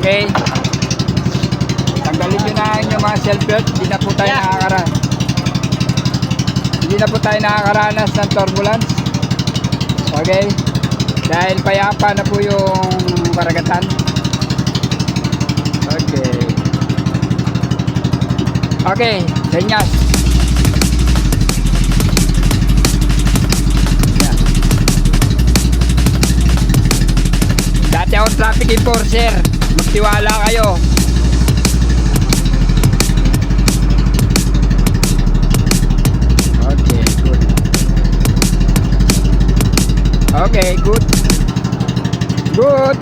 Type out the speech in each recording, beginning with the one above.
Okay? Tanggalin nyo na ang inyong mga seatbelt. Hindi na po tayo nakakaranas ng turbulence. Okay? Dahil payapa na po yung karagatan. Okay. Okay, senyas. Yan. Dati akong traffic enforcer. Magtiwala kayo. Okay, good. Okay, good. Good.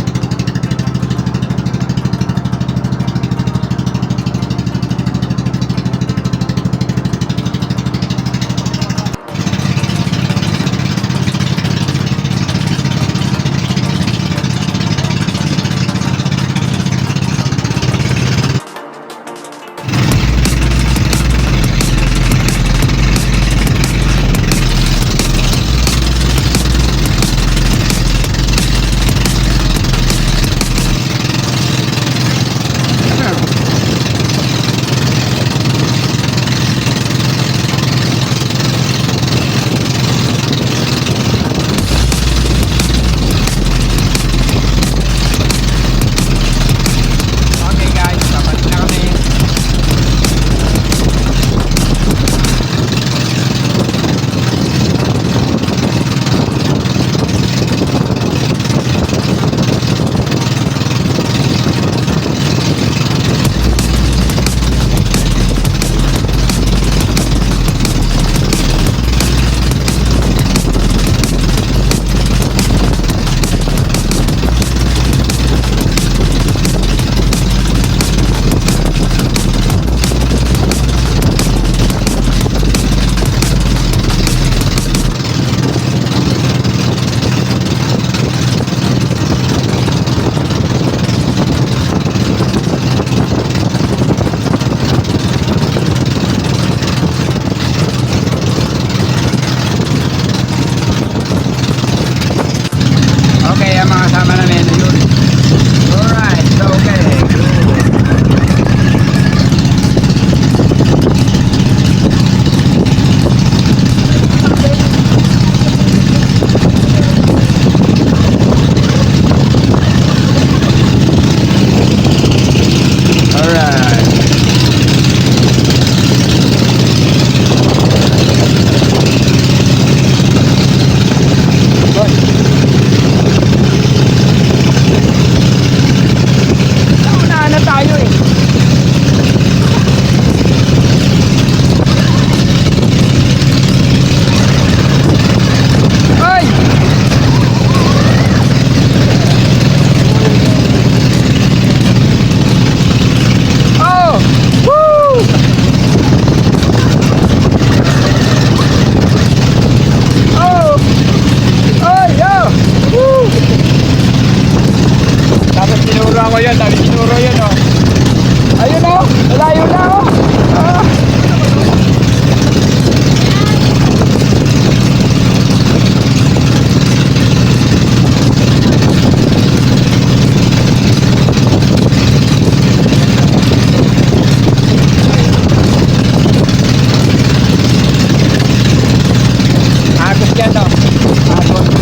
Ako yan, dami sinuro yan oh. Ayun oh, malayo na oh. Agos yan oh. Agos.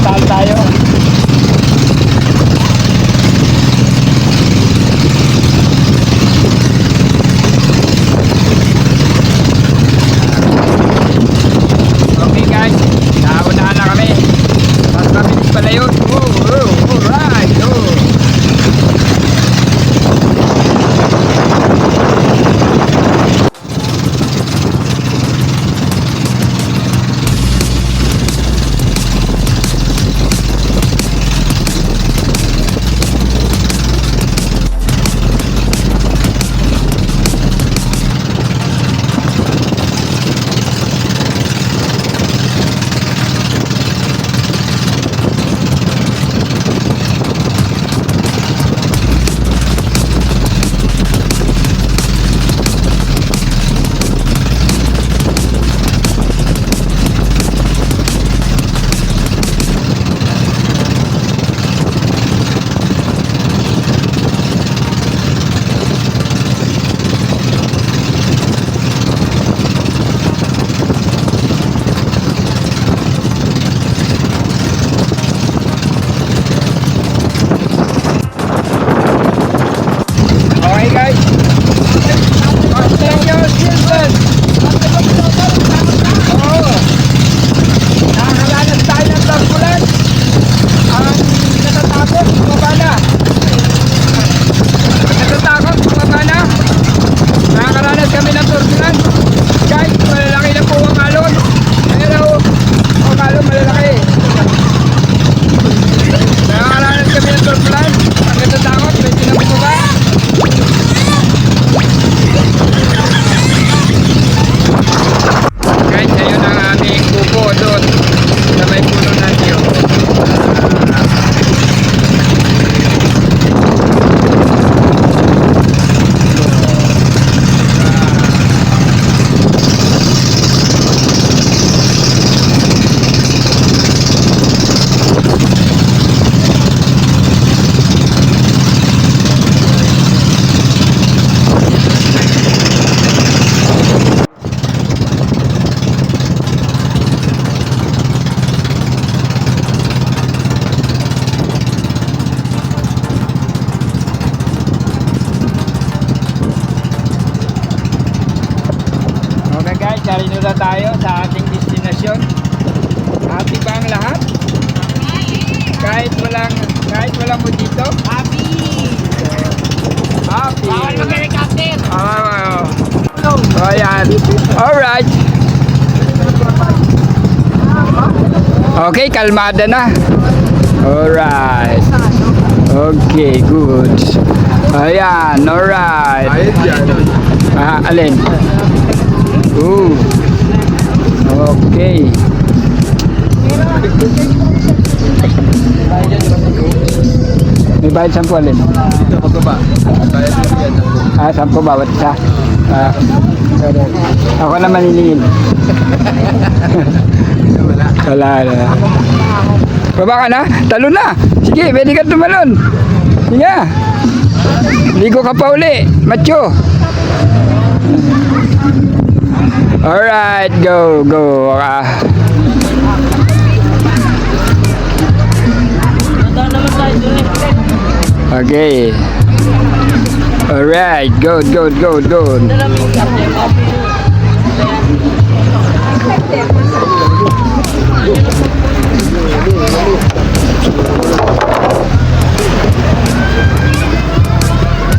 Natalo tayo. Okay guys, naunahan na kami. Mas mabilis pala yun. Alright. Okay guys. Thank you, Silvan. Oo. Nakakaranas tayo ng turbulence. Ang natatakot, bumaba na. Ang natatakot, bumaba na. Nakakaranas kami ng turbulence. Guys, malalaki na po ang alon. Pero, ang alon malalaki. Nakakaranas kami ng turbulence. Ang natatakot, medyo na bumaba. Guys, ayun ang aming kuko doon sa may puno ng niyo. Okay guys, sarino na tayo sa ating destinasyon. Happy ba ang lahat? Kahit walang mo dito? Happy! Happy! Bawal mag-helicopter! So ayan. Alright. Okay, kalmada na. Alright. Okay, good. Ayan, alright. Alin? Ooh. Okay. May bayad 10 alin? Dito, magbaba. Bayad mo yan. 10 bawat isa. Ako na manilingin. Wala. Wala. Baba ka na? Talo na. Sige, pwede ka tumalon. Sige. Ligo ka pa uli. Macho. Alright, go. Okay. Alright, good.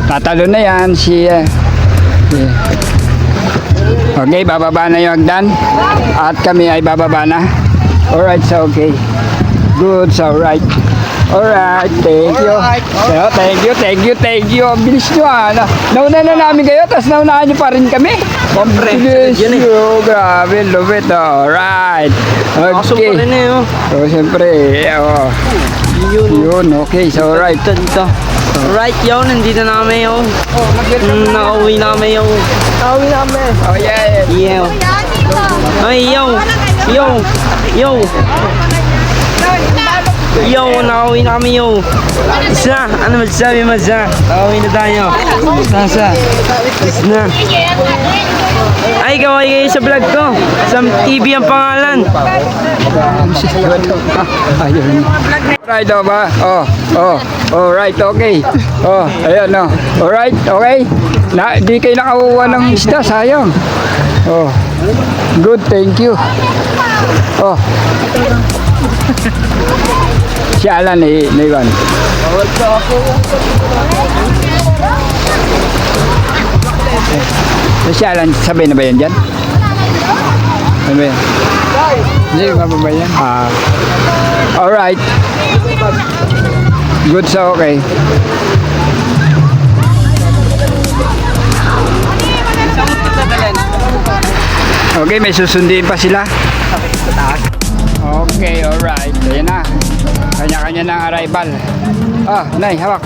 Tatalo na yan si Okay, bababa na yung hagdan at kami ay bababa na. Alright, so okay. Good, so right. Alright, thank you. So, thank you. Ang bilis nyo Nauna na namin kayo, tapos naunahan nyo pa rin kami. Bilis nyo, grabe, love it. Alright. Okay. So, siyempre, yun, okay, so alright. Right yun, nandito namin yun. Nakauwi namin yun. Oh yeah. Yeah. Ay, yo. Yo, nakauwi na kami yo. Isa, ano masasabi mo sa? Nakauwi na tayo. Sasa. Isa na. Ay, kaway kayo sa vlog ko. Sam TV ang pangalan. Ayun. Right, ba? Alright, okay. Ayan, no. Alright, okay. Di kayo nakakuha ng isda, sayang. Good, thank you. Si Alan, Nigon. Si Alan, sabay na ba yan dyan? Ano ba yan? Hindi, mababa yan. Alright. Good, so okay. Okay, may susundin pa sila. Okay, alright. Ayan na. Kanya-kanya na arrival. Nay, hawak.